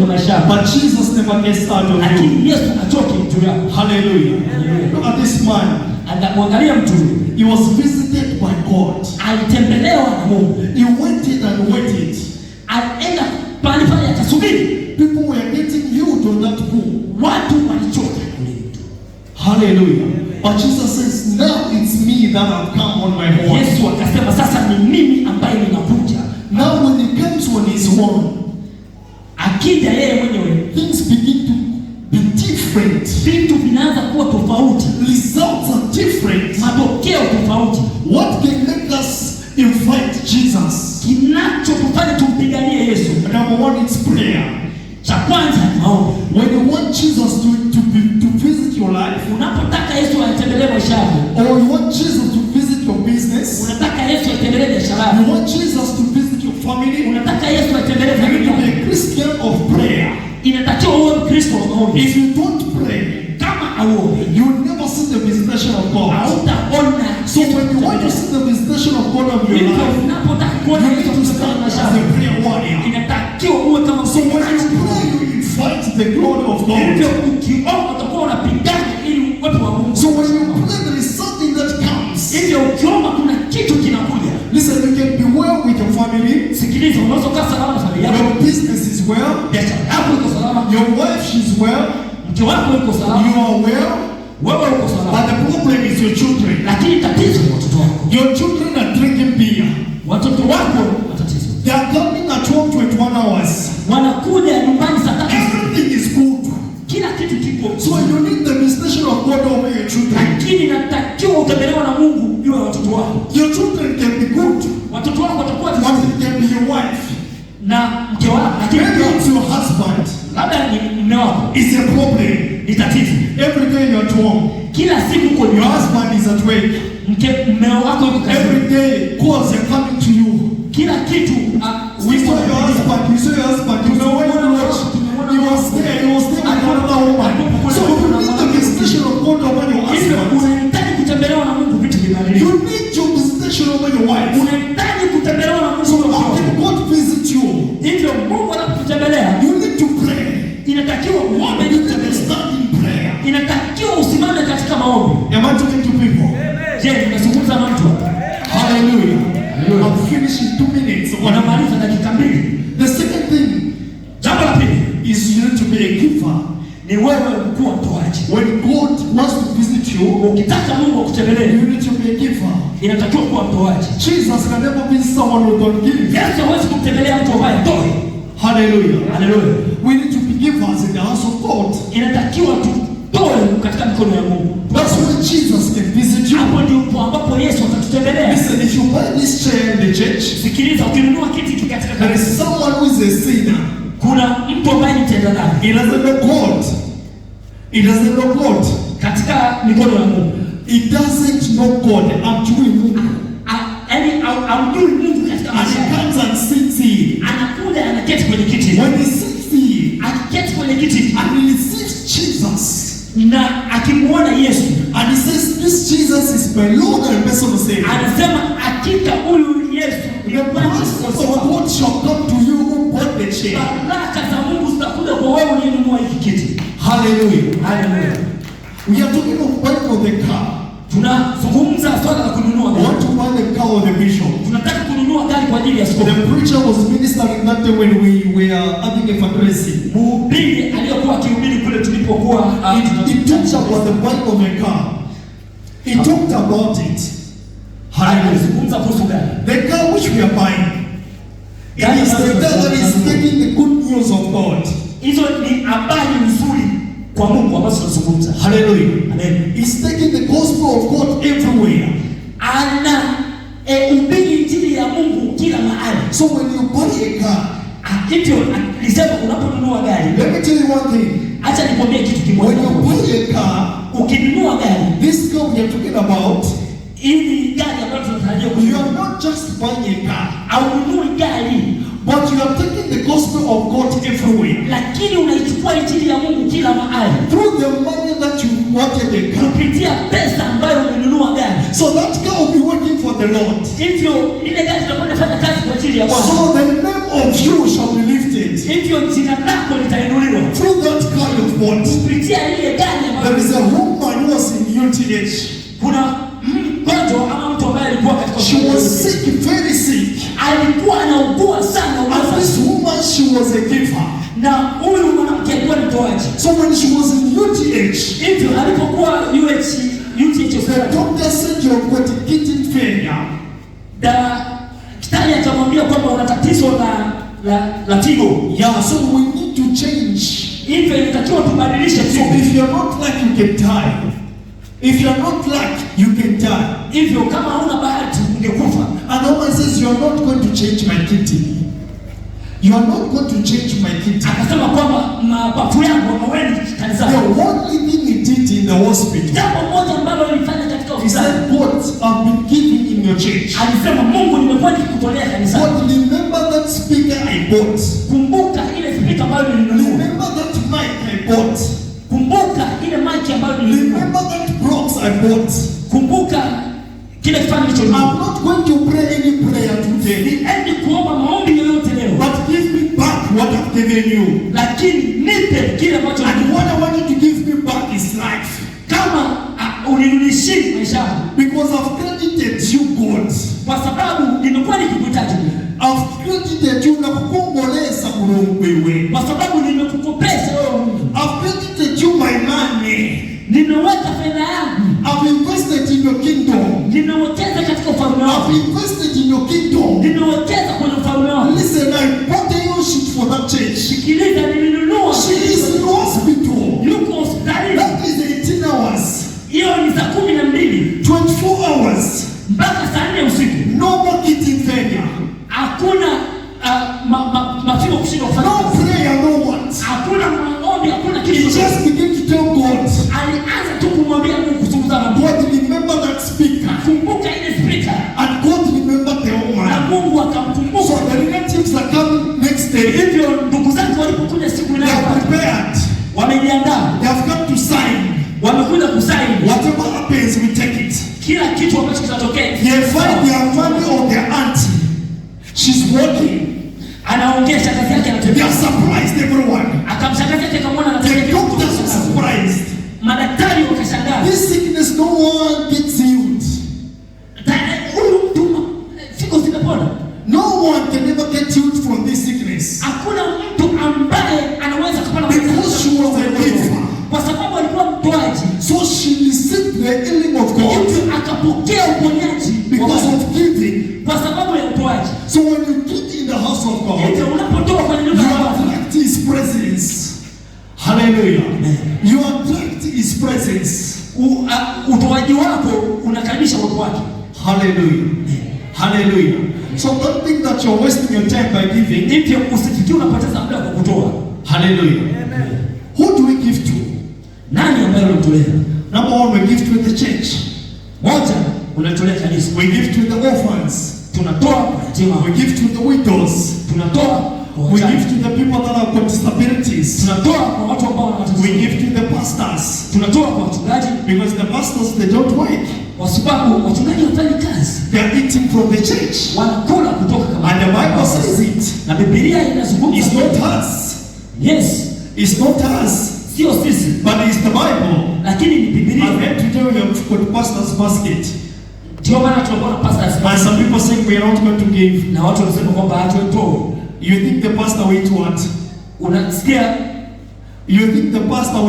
maisha yako. But Jesus never gets tired of you. Lakini Yesu achoki juu yako. Hallelujah. Look at this man. Anamwangalia mtu huyu. He was visited by God. Alitembelewa na Mungu. He waited and waited. Alienda pale pale akasubiri. People were getting healed on that pool. Watu walichoka kule mtu. Hallelujah. But Jesus says, now it's me that have come on my own. Yesu akasema sasa ni mimi ambaye ninakuja. Now when he comes on his own, akija yeye mwenyewe, things begin to be different. Vitu vinaanza kuwa tofauti. Results are different. Matokeo tofauti. What can make us invite Jesus? Kinachotufanya tumpiganie Yesu. Number one, it's prayer. Cha kwanza ni maombi. When you want Jesus to visit your life, unapotaka Yesu atembelee maisha yako, or you want Jesus to visit your business, unataka Yesu atembelee biashara yako, you want Jesus to visit your family, unataka Yesu atembelee you familia need to yako, be a Christian of prayer. inatakiwa uwe Mkristo wa maombi. If you don't pray, kama hauombi, you will never see the visitation of God. Hautaona. So when you want to see the visitation of God of your life, unapotaka kuona you need to start as a prayer warrior. Inatakiwa uwe kama So when you pray, you invite the glory of God. ukiomba utakuwa unapigana ili uwepo wa Mungu. So when you pray, there is something that comes. Hivyo ukiomba kuna kitu kinakuja. Listen, you can be well with your family. Sikiliza, unaweza kukaa salama na familia yako. Your business is well. Biashara yako iko salama. Your wife, she's well. Mke wako iko salama. You are well. Wewe uko salama. But the problem is your children. Lakini tatizo ni watoto wako. Your children are drinking beer. Watoto wako matatizo. They are coming at home 21 hours. Wanakuja nyumbani saa 3. Everything is good. Kila kitu kipo. So you need the visitation of God over your children. Lakini natakiwa utembelewe na Mungu juu ya watoto wako. Your children can be good. Watoto wako watakuwa But it can be your wife. na mke wako. Lakini Maybe it's your husband. labda ni mume wako. It's a problem. Ni tatizo. Every day you're at home. Kila siku uko Your nyumbani. husband is at work. Mume wako yuko kazini. Every day calls are coming to you. Kila kitu We saw your husband. You saw your husband. You know when you watch. He was there. He was there with another woman. So you need the visitation of God over your husband. Unahitaji kutembelewa na Mungu vitu vinabadilika. You need your visitation over your wife. Unahitaji kutembelewa na So Mungu. how can God visit you? Hivyo Mungu anapokutembelea, You need to pray. inatakiwa uombe You ili need to kutembelea. stand in prayer. Inatakiwa usimame katika maombi. Am I talking to people? Je, ninazungumza na mtu hapa? Hallelujah. I'm finishing 2 minutes. Wanamaliza dakika 2. The second thing Jambo la pili is you need to be a giver. ni wewe kuwa mtoaji. When God wants to visit you, Ukitaka Mungu akutembelee, you need to be a giver. inatakiwa kuwa mtoaji. Jesus can never visit someone who don't give. Yesu hawezi kumtembelea mtu ambaye hatoi. Hallelujah. Haleluya. We need to be givers in the house of God. Inatakiwa tutoe katika mikono ya Mungu. That's when Jesus can visit you. Hapo ndipo ambapo Yesu atatutembelea. Listen, if you buy this chair in the church, Sikiliza, ukinunua kiti hiki katika there kanisa, is someone who is a sinner. kuna mtu ambaye ni mtenda dhambi. He doesn't know God. He doesn't know God. Katika mikono ya Mungu. He doesn't know God. Amjui Mungu. Yaani amjui Mungu katika And maisha he yake. comes and sits here. Anakuja anaketi kwenye kiti. When he sits here Akiketi kwenye kiti and he receives Jesus, na akimuona Yesu, and he says, this Jesus is my Lord and personal Savior. anasema hakika huyu Yesu The ni Bwana blessings Mwokozi of wangu. God shall come to you who bought the chair. Baraka za Mungu zitakuja kwa wewe uliyenunua hiki kiti. Hallelujah. Haleluya. We are talking of buying of the car. Tunazungumza swala la kununua I gari. want to buy the car of the bishop. Tunataka kununua gari kwa ajili ya The askofu. preacher was ministering that day when we were having a fundraising. Mhubiri aliyokuwa akihubiri kule tulipokuwa He talked about the buying of a car. He talked about it. Hallelujah. alizungumza kuhusu gari. The car which we are buying, it is the car that is taking the good news of God. Hizo ni habari nzuri kwa Mungu ambazo tunazungumza. Hallelujah. Amen. He's taking the gospel of God everywhere. Ana ubiri injili ya Mungu kila mahali. So when you buy a car, Hivyo alisema unaponunua gari, let me tell you one thing. acha nikwambie kitu When kimoja. you buy a car, Ukinunua gari, this car we are talking about, ili gari ambayo tunatarajia you kununua, are not just buying a car, au ununui gari, but you are taking the gospel of God everywhere. lakini unaichukua injili ya Mungu kila mahali. Through the money that you wanted a car. Kupitia pesa ambayo umenunua gari. So that car will be working for the Lord. Hivyo ile gari itakuwa inafanya kazi kwa ajili ya Bwana. So the name of you shall be lifted. hivyo jina lako litainuliwa. Through that kind of what? Kupitia ile gani ambayo There is a woman who was in UTH. Kuna mgonjwa ama mtu ambaye alikuwa katika She was sick, very sick. alikuwa anaugua sana. And this woman, she was a giver. Na huyu mwanamke alikuwa ni mtoaji. So when she was in UTH, hivyo alipokuwa UTH the doctor said you have got a kidney failure. Daktari akamwambia kwamba una tatizo la figo. Yeah, so we need to change. Hivyo inatakiwa tubadilishe So figo. if you're not lucky, you can die. If you're not lucky, you can die. Hivyo kama huna bahati ungekufa. And the woman says, you are not going to change my kidney. You are not going to change my kidney. Akasema kwamba mapafu yangu hawendi kanisani. The only thing he did in the hospital, Jambo moja ambalo alifanya katika he hospitali. said, God, I've been giving in your church. Alisema Mungu, nimekuwa nikikutolea kanisani. God, remember that speaker I bought. Kumbuka ile spika ambayo nilinunua. Remember that mic I bought. Kumbuka ile mic ambayo nilinunua. Remember that box I bought. Kumbuka kile kifaa nilichonunua. I'm not going to pray any prayer today. Endi kuomba maombi yoyote leo. But give me back what I've given you. Lakini nipe kile ambacho And what I want you to give me back is life. Kama unirudishie maisha yangu. Because I've credited you, God. Kwa sababu nimekuwa nikikuhitaji. I've credited you na kukuomboleza Mungu wewe. Kwa sababu nimekukopesha wewe Mungu. I've credited you my money. Nimeweka fedha yangu. I've invested in your kingdom. Nimewekeza katika ufalme wako. I've invested in your kingdom. Nimewekeza kwenye ufalme wako. Listen, I bought a new sheet for that church. Sikiliza, nilinunua. She is in hospital. Yuko hospitalini. That is 18 hours. Hiyo ni saa 12. 24 hours. Mpaka saa 4 usiku. No more kidney failure. Hakuna mafigo kushindwa kufanya. No prayer, no what. Hakuna maombi, hakuna He kitu. just began to tell God. Alianza tu kumwambia Mungu kuzungumza na Mungu. God, remember that speaker. Kumbuka ile speaker. And God remembered the Na woman. Mungu akamkumbuka. So the relatives are coming next day. Hivyo ndugu zake walipokuja siku They are inayofuata, prepared. wamejiandaa. They have come to sign. Wamekuja kusaini. Whatever happens, we take it. Kila kitu ambacho kitatokea. They find their money or their auntie. She's working. Anaongea shangazi yake They anatembea. are surprised, everyone. Akamshangazi yake akamwona The anatembea. doctors are surprised. Madaktari wakashangaa. This sickness, no one gets healed. Huyu mtu figo zimepona. No one can ever get healed from this sickness. Hakuna mtu ambaye anaweza kupona Because she was a giver. kwa sababu alikuwa mtoaji. So she received the healing of God Hivyo akapokea uponyaji because of giving. kwa sababu ya utoaji. So when you give in the house of God, Hivyo unapotoa kwenye nyumba you ya Bwana, attract His presence. Hallelujah. You attract His presence. utoaji wako unakaribisha uwepo wake. Hallelujah. Hallelujah. So don't think that you're wasting your time by giving. Hivyo usifikiri unapoteza muda kwa kutoa. Hallelujah. Who do we give to? Nani ambaye unamtolea? Number one, we give to the church. Moja, unatolea kanisa. We give to the orphans. Tunatoa kwa yatima. We give to the widows. Tunatoa kwa We wajane. give to the people that have got disabilities. Tunatoa kwa watu ambao wana matatizo. We give to the pastors. Tunatoa kwa wachungaji Because the pastors, they don't work. kwa sababu wachungaji hawafanyi kazi. They are eating from the church. Wanakula kutoka kama. And the Bible says it. Na Biblia inazungumza. It's not us. Yes. It's not us. Sio sisi. But it's the Bible. Lakini ni Biblia. And then today we have got pastor's basket. Ndio maana tunakuwa na pastors. And some people saying we are not going to give. Na watu wanasema kwamba hatutoe. You think the pastor will eat what? Unasikia? You think the pastor will